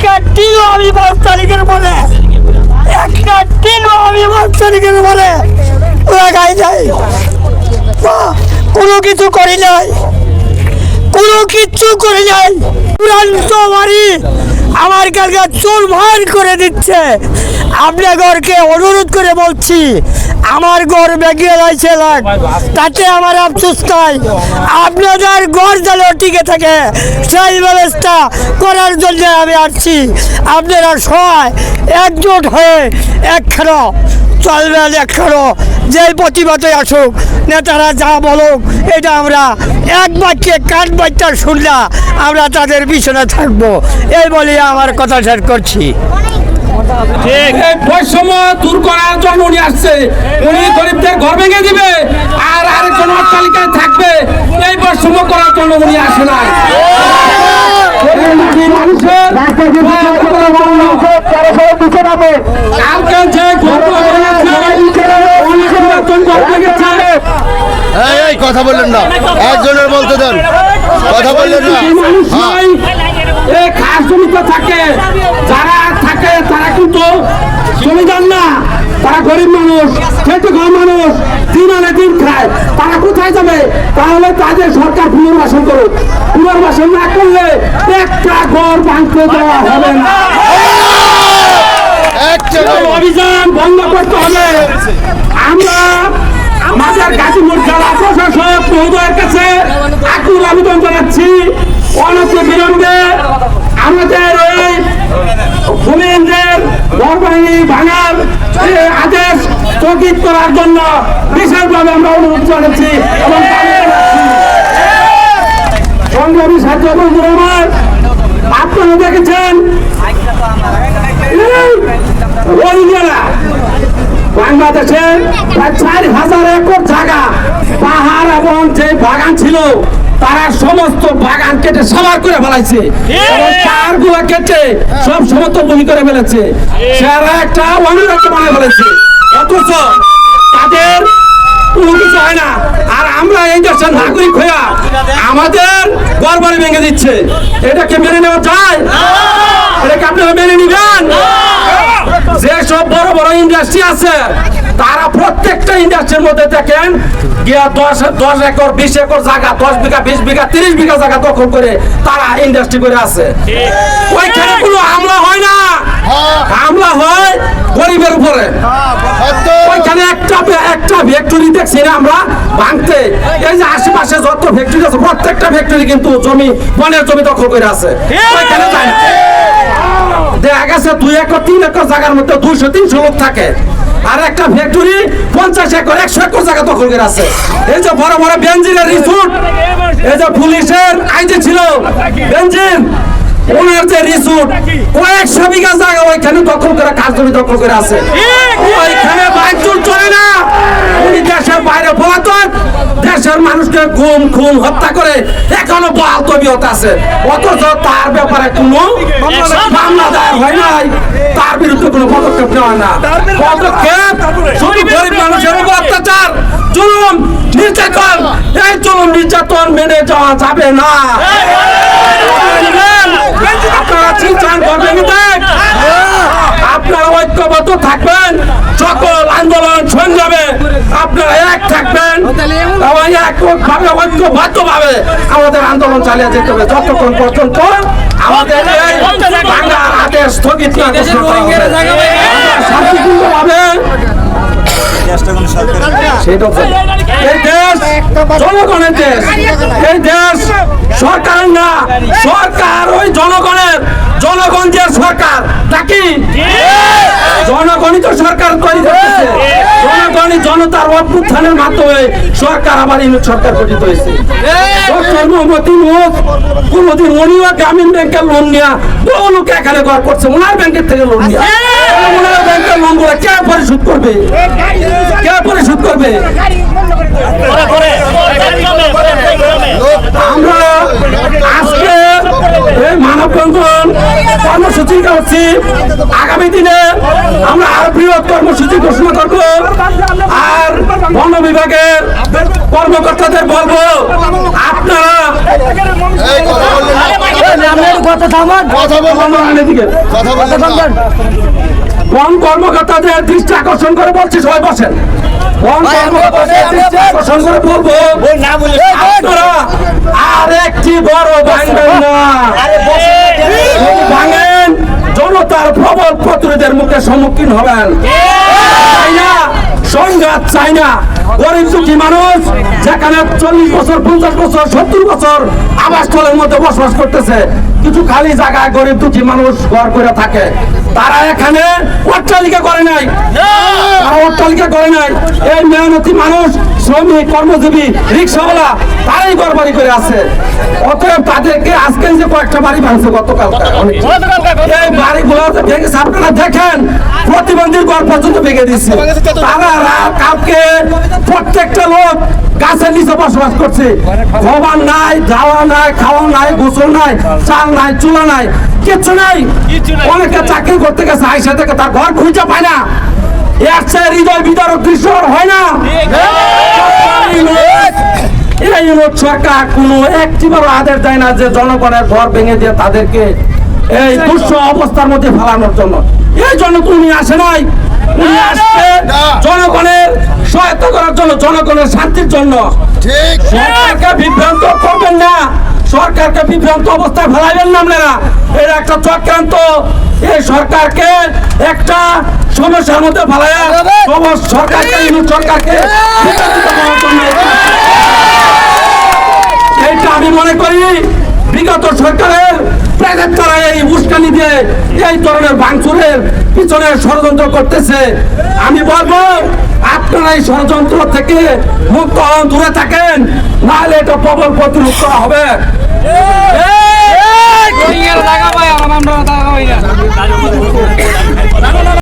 একটা টিনও আমি 5 তারিখের পরে একটা টিনও আমি 5 তারিখের পরে লাগাই যাই। কোনো কিছু করি নাই, কোনো কিচ্ছু করি নাই। চূড়ান্ত বাড়ি আমার কাছে চুরমার করে দিচ্ছে। আপনাদেরকে অনুরোধ করে বলছি, আমার ঘর ভেঙে যাইছে লাগ, তাতে আমার আফসোস নাই। আপনাদের ঘর যেন টিকে থাকে সেই ব্যবস্থা করার জন্য আমি আসছি। আপনারা সবাই একজোট হয়ে একখানো চলবেন, একখানো যে প্রতিবাদে আসুক, নেতারা যা বলুক, এটা আমরা এক বাক্যে কান বাচ্চা শুনলা আমরা তাদের পিছনে থাকবো, এই বলে আমার কথা শেষ করছি। বৈষম্য দূর করার জন্য উনি আসছে, উনি গরিবদের ঘর ভেঙে দিবে আর আরেকজন অট্টালিকায় থাকবে, এই বৈষম্য করার জন্য উনি আসে না। কথা বললেন না, একজনের বলতে দেন, কথা বললেন না। এই খাস জমিতে থাকে, যারা থাকে তারা কিন্তু জমিদার না, তারা গরিব মানুষ, খেটে খাওয়া মানুষ, দিন আনে দিন খায়। তারা কোথায় যাবে? তাহলে তাদের সরকার পুনর্বাসন করুক। পুনর্বাসন না করলে একটা ঘর ভাঙতে দেওয়া হবে না। অভিযান বন্ধ করতে হবে। আমরা আমাদের গাজীপুর জেলা প্রশাসক মহোদয়ের কাছে আকুল আবেদন জানাচ্ছি, অনতি বিলম্বে আমাদের এই ভূমিহীনদের ঘর ভাঙার আদেশ স্থগিত করার জন্য বিশেষভাবে আমরা অনুরোধ জানাচ্ছি এবং সংগ্রামী ছাত্র বন্ধুরা আমার, আপনারা দেখেছেন রোহিঙ্গারা বাংলাদেশের প্রায় 4000 একর জায়গা, পাহাড় এবং যে বাগান ছিল তারা সমস্ত বাগান কেটে সাবার করে ফেলাইছে, পাহাড়গুলো কেটে সব সমতল ভূমি করে ফেলেছে, সেরা একটা অনিরাজ্য বানিয়ে ফেলেছে, অথচ তাদের কোনো কিছু হয় না। আর আমরা এই দেশের নাগরিক হইয়া আমাদের ঘর বাড়ি ভেঙে দিচ্ছে, এটাকে মেনে নেওয়া যায়? এটাকে আপনারা মেনে নিবেন? যেসব বড় বড় ইন্ডাস্ট্রি আছে তারা প্রত্যেকটা ইন্ডাস্ট্রির মধ্যে দেখেন গিয়া 10 একর 20 একর জায়গা, 10 বিঘা 20 বিঘা 30 বিঘা জায়গা দখল করে তারা ইন্ডাস্ট্রি করে আছে। ওইখানে কোনো হামলা হয় না, হামলা হয় গরিবের উপরে। ওইখানে একটা ফ্যাক্টরি দেখছি না আমরা ভাঙতে, এই যে আশেপাশে যত ফ্যাক্টরি আছে প্রত্যেকটা ফ্যাক্টরি কিন্তু জমি বনের জমি দখল করে আছে, ওইখানে যায় না। দেখা গেছে 2 একর 3 একর জায়গার মধ্যে 200-300 লোক থাকে, আর একটা ফ্যাক্টরি 50 একর 100 একর জায়গা দখল করে আছে। এই যে বড় বড় বেঞ্জিনের রিসোর্ট, এই যে পুলিশের আইজি ছিল বেঞ্জিন, ওনার যে রিসোর্ট কয়েকশো বিঘা জায়গা ওইখানে দখল করে কাজ জমি দখল করে আছে, ওইখানে বাইচুর চলে না। উনি দেশের বাইরে পলাতক, দেশের মানুষকে গুম খুন হত্যা করে এখনো বহাল তবিয়ত আছে, অথচ তার ব্যাপারে কোনো মামলা দায়ের হয় নাই, তার বিরুদ্ধে কোনো পদক্ষেপ নেওয়া না। পদক্ষেপ শুধু গরিব মানুষের উপর অত্যাচার, জুলুম নির্যাতন, এই জুলুম নির্যাতন মেনে যাওয়া যাবে না। আপনারা চিন্তান করবেন, আপনারা ঐক্যবদ্ধ থাকবেন, সকল আন্দোলন সংগ্রামে আপনারা এক থাকবেন এবং একভাবে ঐক্যবদ্ধভাবে আমাদের আন্দোলন চালিয়ে যেতে হবে যতক্ষণ পর্যন্ত আমাদের এই বাংলার আদেশ স্থগিত না ঘোষণা করা হবে। শান্তিপূর্ণভাবে এই দেশ জনগণের দেশ, এই দেশ সরকার না, সরকার ওই জনগণের, জনগণ যে সরকার নাকি জনগণই তো সরকার তৈরি করতেছে, জনগণই জনতার অভ্যুত্থানের মাধ্যমে সরকার আবার সরকার গঠিত হয়েছে। ডক্টর মোহাম্মদ ইউনূস কোনদিন উনিও গ্রামীণ ব্যাংকের লোন নিয়ে বহু লোক এখানে ঘর করছে, ওনার ব্যাংকের থেকে লোন নিয়ে, ওনার ব্যাংকের লোন গুলো কে পরিশোধ করবে? কে পরিশোধ করবে? আমরা আজকে এই মানববন্ধন কর্মসূচি করছি। আগামী দিনে আমরা আরো বৃহৎ কর্মসূচি ঘোষণা করব। আর বন বিভাগের কর্মকর্তাদের বলবো, আপনারা এই কথা বললেন না। কথা বললেন এদিকে। কথা বললেন না। বন কর্মকর্তাদের দৃষ্টি আকর্ষণ করে বলছি, সবাই বসেন। বন কর্মকর্তাদের দৃষ্টি আকর্ষণ করে বলবো, আপনারা আর একটি বড় ভাঙবেন না। যদি ভাঙেন, জনতার প্রবল প্রতিরোধের মুখে সম্মুখীন হবেন। চাই না সংঘাত, চাই না গরিব দুঃখী মানুষ যেখানে 40 বছর 50 বছর 70 বছর আবাসস্থলের মধ্যে বসবাস করতেছে, কিছু খালি জায়গায় গরিব দুঃখী মানুষ ঘর করে থাকে। তারা এখানে অট্টালিকা করে নাই, তারা অট্টালিকা করে নাই। এই মেহনতি মানুষ, শ্রমিক, কর্মজীবী, রিক্সাওয়ালা, তারাই ঘর বাড়ি করে আছে। অতএব তাদেরকে আজকে যে কয়েকটা বাড়ি ভাঙছে গতকাল, এই বাড়িগুলো ভেঙেছে, আপনারা দেখেন প্রতিবন্ধীর ঘর পর্যন্ত ভেঙে দিচ্ছে। তারা কাউকে প্রত্যেকটা লোক গাছের নিচে বসবাস করছে। খাবার নাই, যাওয়া নাই, খাওয়া নাই, গোসল নাই, চাল নাই, চুলা নাই, কিচ্ছু নাই। অনেকে চাকরি করতে গেছে, আইসা থেকে তার ঘর খুঁজে পায় না। এর চেয়ে হৃদয় বিদারক দৃশ্য হয় না। এই সরকার কোনো একটিবারও আদেশ দেয় না যে জনগণের ঘর ভেঙে দিয়ে তাদেরকে এই দুঃস্থ অবস্থার মধ্যে ফেলানোর জন্য। এই জন্য তুমি আসে নাই, উনি আসছে জনগণের সহায়তা করার জন্য, জনগণের শান্তির জন্য। ঠিক। সরকারকে বিভ্রান্ত করবেন না, সরকারকে বিভ্রান্ত অবস্থায় ফেলাইবেন না আপনারা। এর একটা চক্রান্ত। এই সরকারকে একটা সমস্যার মধ্যে ফেলাইয়া সরকারকে বিতাড়িত করার জন্য। এইটা আমি মনে করি বিগত সরকারের প্রেজেন্ট তারা এই উস্কানি দিয়ে এই ধরনের ভাঙচুরের পিছনে ষড়যন্ত্র করতেছে। আমি বলবো, আপনারা এই ষড়যন্ত্র থেকে মুক্ত হন, দূরে থাকেন, নাহলে এটা প্রবল প্রতিরোধ করা হবে।